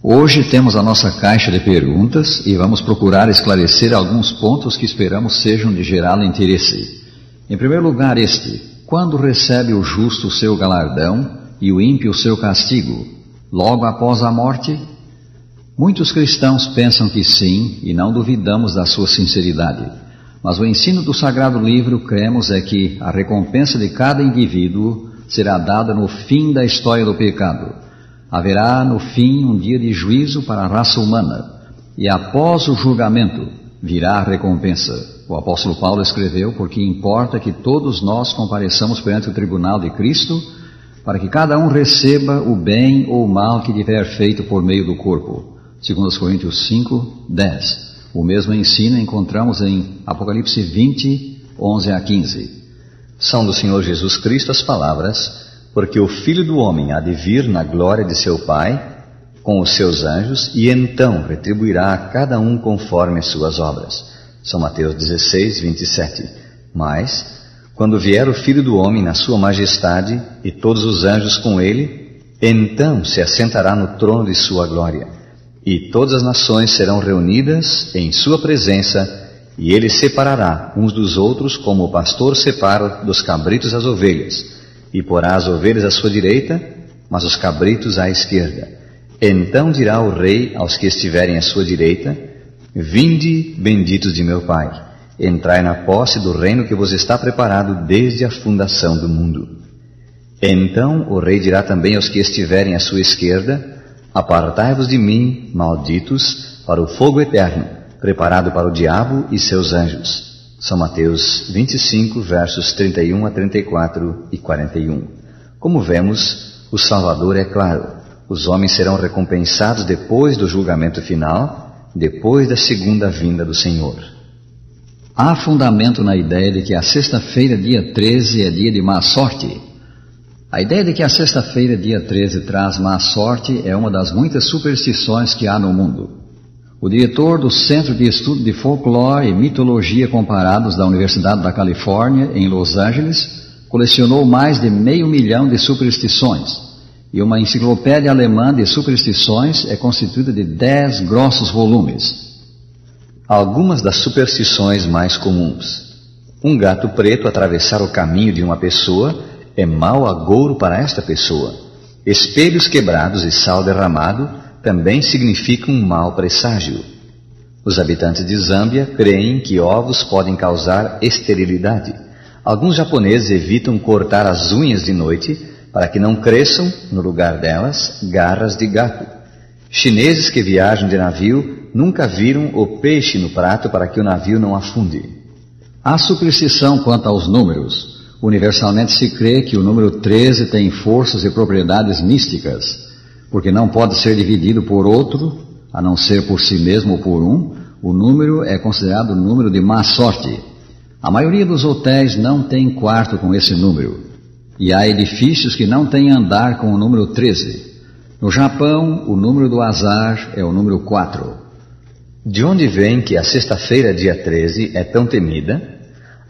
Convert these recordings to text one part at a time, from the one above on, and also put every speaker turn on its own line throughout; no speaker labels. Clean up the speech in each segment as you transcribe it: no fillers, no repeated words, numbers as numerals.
Hoje temos a nossa caixa de perguntas e vamos procurar esclarecer alguns pontos que esperamos sejam de geral interesse. Em primeiro lugar, quando recebe o justo o seu galardão e o ímpio o seu castigo? Logo após a morte? Muitos cristãos pensam que sim e não duvidamos da sua sinceridade. Mas o ensino do Sagrado Livro, cremos, é que a recompensa de cada indivíduo será dada no fim da história do pecado. Haverá no fim um dia de juízo para a raça humana, e após o julgamento virá a recompensa. O apóstolo Paulo escreveu: porque importa que todos nós compareçamos perante o tribunal de Cristo, para que cada um receba o bem ou o mal que tiver feito por meio do corpo. 2 Coríntios 5, 10. O mesmo ensino encontramos em Apocalipse 20, 11 a 15.
São do Senhor Jesus Cristo as palavras: porque o Filho do Homem há de vir na glória de seu Pai, com os seus anjos, e então retribuirá a cada um conforme as suas obras. São Mateus 16, 27. Mas, quando vier o Filho do Homem na sua majestade, e todos os anjos com ele, então se assentará no trono de sua glória, e todas as nações serão reunidas em sua presença, e ele separará uns dos outros, como o pastor separa dos cabritos as ovelhas, e porá as ovelhas à sua direita, mas os cabritos à esquerda. Então dirá o rei aos que estiverem à sua direita: vinde, benditos de meu Pai, entrai na posse do reino que vos está preparado desde a fundação do mundo. Então o rei dirá também aos que estiverem à sua esquerda: apartai-vos de mim, malditos, para o fogo eterno, preparado para o diabo e seus anjos. São Mateus 25, versos 31 a 34 e 41. Como vemos, o Salvador é claro: os homens serão recompensados depois do julgamento final, depois da segunda vinda do Senhor.
Há fundamento na ideia de que a sexta-feira, dia 13, é dia de má sorte. A ideia de que a sexta-feira, dia 13, traz má sorte é uma das muitas superstições que há no mundo. O diretor do Centro de Estudo de Folclore e Mitologia Comparados da Universidade da Califórnia, em Los Angeles, colecionou mais de 500 mil de superstições, e uma enciclopédia alemã de superstições é constituída de 10 grossos volumes.
Algumas das superstições mais comuns: um gato preto atravessar o caminho de uma pessoa é mau agouro para esta pessoa. Espelhos quebrados e sal derramado também significam um mau presságio. Os habitantes de Zâmbia creem que ovos podem causar esterilidade. Alguns japoneses evitam cortar as unhas de noite para que não cresçam, no lugar delas, garras de gato. Chineses que viajam de navio nunca viram o peixe no prato para que o navio não afunde.
Há superstição quanto aos números. Universalmente se crê que o número 13 tem forças e propriedades místicas, porque não pode ser dividido por outro, a não ser por si mesmo ou por um. O número é considerado o número de má sorte. A maioria dos hotéis não tem quarto com esse número, e há edifícios que não têm andar com o número 13. No Japão, o número do azar é o número 4.
De onde vem que a sexta-feira, dia 13, é tão temida?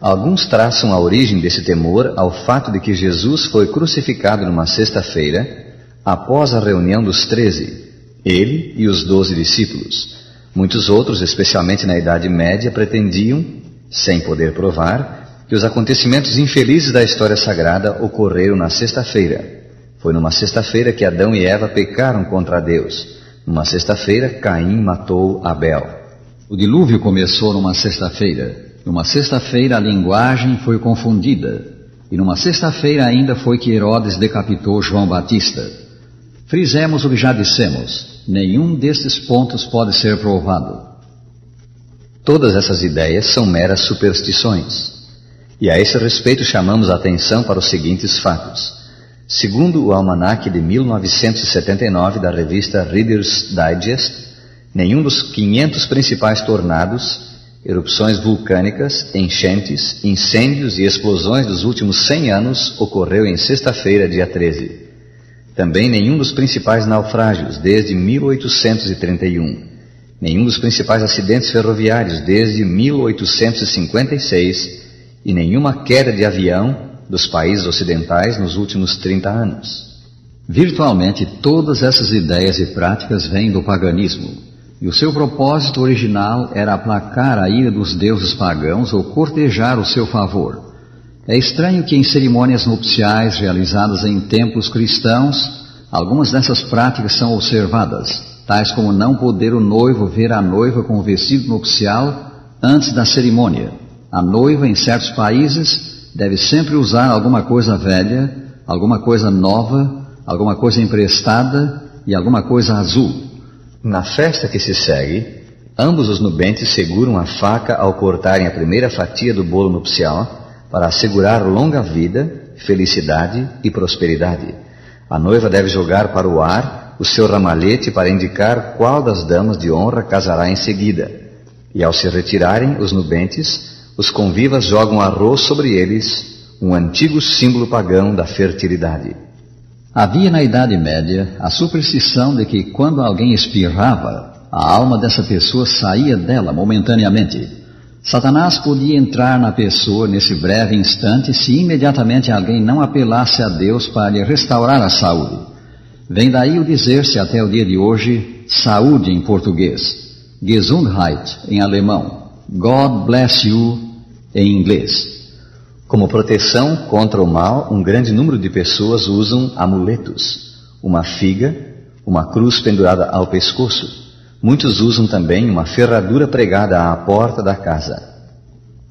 Alguns traçam a origem desse temor ao fato de que Jesus foi crucificado numa sexta-feira, após a reunião dos 13, ele e os 12 discípulos. Muitos outros, especialmente na Idade Média, pretendiam, sem poder provar, que os acontecimentos infelizes da história sagrada ocorreram na sexta-feira. Foi numa sexta-feira que Adão e Eva pecaram contra Deus. Numa sexta-feira, Caim matou Abel.
O dilúvio começou numa sexta-feira. Numa sexta-feira a linguagem foi confundida. E numa sexta-feira ainda foi que Herodes decapitou João Batista. Frisemos o que já dissemos: nenhum destes pontos pode ser provado.
Todas essas ideias são meras superstições. E a esse respeito chamamos a atenção para os seguintes fatos. Segundo o almanaque de 1979 da revista Reader's Digest, nenhum dos 500 principais tornados, erupções vulcânicas, enchentes, incêndios e explosões dos últimos 100 anos ocorreu em sexta-feira, dia 13. Também nenhum dos principais naufrágios desde 1831, nenhum dos principais acidentes ferroviários desde 1856 e nenhuma queda de avião dos países ocidentais nos últimos 30 anos.
Virtualmente todas essas ideias e práticas vêm do paganismo, e o seu propósito original era aplacar a ira dos deuses pagãos ou cortejar o seu favor. É estranho que em cerimônias nupciais realizadas em templos cristãos, algumas dessas práticas são observadas, tais como não poder o noivo ver a noiva com o vestido nupcial antes da cerimônia. A noiva, em certos países, deve sempre usar alguma coisa velha, alguma coisa nova, alguma coisa emprestada e alguma coisa azul.
Na festa que se segue, ambos os nubentes seguram a faca ao cortarem a primeira fatia do bolo nupcial para assegurar longa vida, felicidade e prosperidade. A noiva deve jogar para o ar o seu ramalhete para indicar qual das damas de honra casará em seguida. E ao se retirarem os nubentes, os convivas jogam arroz sobre eles, um antigo símbolo pagão da fertilidade.
Havia na Idade Média a superstição de que quando alguém espirrava, a alma dessa pessoa saía dela momentaneamente. Satanás podia entrar na pessoa nesse breve instante se imediatamente alguém não apelasse a Deus para lhe restaurar a saúde. Vem daí o dizer-se até o dia de hoje, saúde em português, Gesundheit em alemão, God bless you em inglês.
Como proteção contra o mal, um grande número de pessoas usam amuletos, uma figa, uma cruz pendurada ao pescoço. Muitos usam também uma ferradura pregada à porta da casa.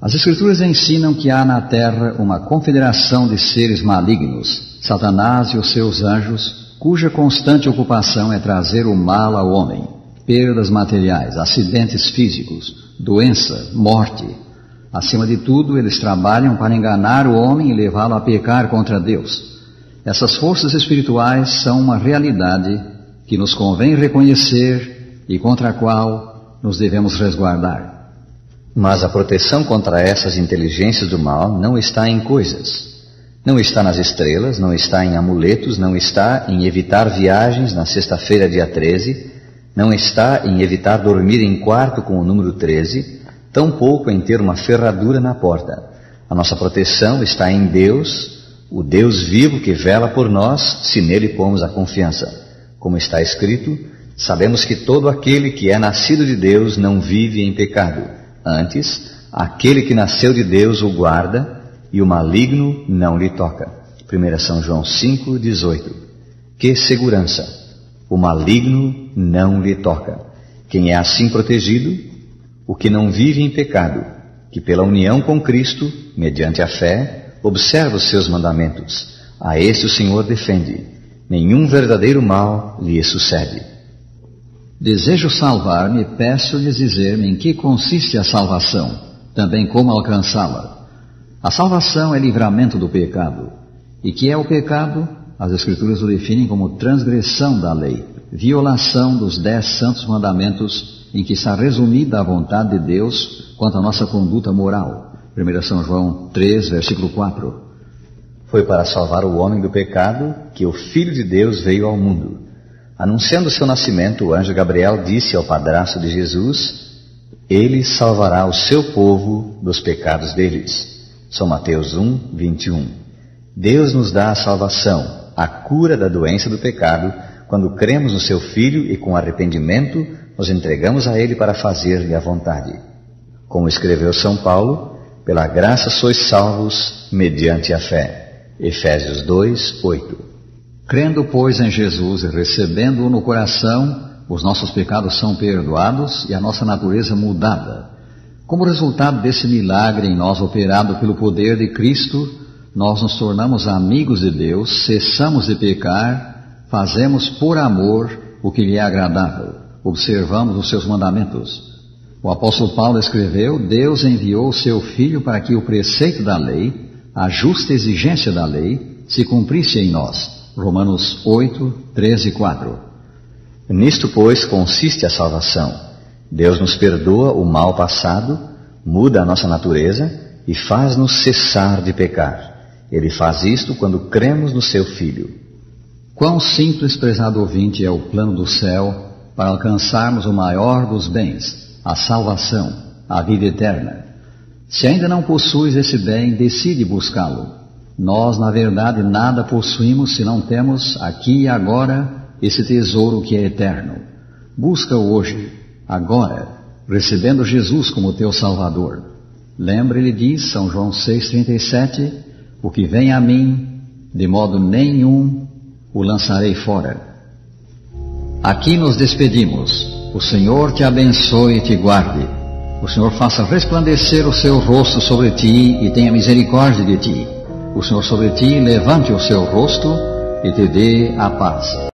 As Escrituras ensinam que há na terra uma confederação de seres malignos, Satanás e os seus anjos, cuja constante ocupação é trazer o mal ao homem, perdas materiais, acidentes físicos, doença, morte. Acima de tudo, eles trabalham para enganar o homem e levá-lo a pecar contra Deus. Essas forças espirituais são uma realidade que nos convém reconhecer e contra a qual nos devemos resguardar.
Mas a proteção contra essas inteligências do mal não está em coisas. Não está nas estrelas, não está em amuletos, não está em evitar viagens na sexta-feira, dia 13, não está em evitar dormir em quarto com o número 13, tampouco em ter uma ferradura na porta. A nossa proteção está em Deus, o Deus vivo que vela por nós, se nele pomos a confiança. Como está escrito, sabemos que todo aquele que é nascido de Deus não vive em pecado. Antes, aquele que nasceu de Deus o guarda e o maligno não lhe toca. 1 São João 5,18. Que segurança! O maligno não lhe toca. Quem é assim protegido? O que não vive em pecado, que pela união com Cristo, mediante a fé, observa os seus mandamentos. A esse o Senhor defende. Nenhum verdadeiro mal lhe sucede.
Desejo salvar-me e peço-lhes dizer-me em que consiste a salvação, também como alcançá-la. A salvação é livramento do pecado. E que é o pecado? As Escrituras o definem como transgressão da lei, violação dos 10 santos mandamentos em que está resumida a vontade de Deus quanto à nossa conduta moral. 1 São João 3, versículo 4.
Foi para salvar o homem do pecado que o Filho de Deus veio ao mundo. Anunciando seu nascimento, o anjo Gabriel disse ao padrasto de Jesus: Ele salvará o seu povo dos pecados deles. São Mateus 1, 21. Deus nos dá a salvação, a cura da doença do pecado, quando cremos no seu Filho e com arrependimento nos entregamos a Ele para fazer-lhe a vontade. Como escreveu São Paulo, pela graça sois salvos mediante a fé. Efésios 2, 8.
Crendo, pois, em Jesus e recebendo-o no coração, os nossos pecados são perdoados e a nossa natureza mudada. Como resultado desse milagre em nós operado pelo poder de Cristo, nós nos tornamos amigos de Deus, cessamos de pecar, fazemos por amor o que lhe é agradável, observamos os seus mandamentos. O apóstolo Paulo escreveu: Deus enviou o seu Filho para que o preceito da lei, a justa exigência da lei, se cumprisse em nós. Romanos 8, 13 e 4.
Nisto, pois, consiste a salvação. Deus nos perdoa o mal passado, muda a nossa natureza e faz-nos cessar de pecar. Ele faz isto quando cremos no seu Filho.
Quão simples, prezado ouvinte, é o plano do céu para alcançarmos o maior dos bens, a salvação, a vida eterna. Se ainda não possuis esse bem, decide buscá-lo. Nós, na verdade, nada possuímos se não temos aqui e agora esse tesouro que é eterno. Busca-o hoje, agora, recebendo Jesus como teu Salvador. Lembra, ele diz, São João 6,37, o que vem a mim, de modo nenhum o lançarei fora. Aqui nos despedimos. O Senhor te abençoe e te guarde. O Senhor faça resplandecer o seu rosto sobre ti e tenha misericórdia de ti. O Senhor sobre ti levante o seu rosto e te dê a paz.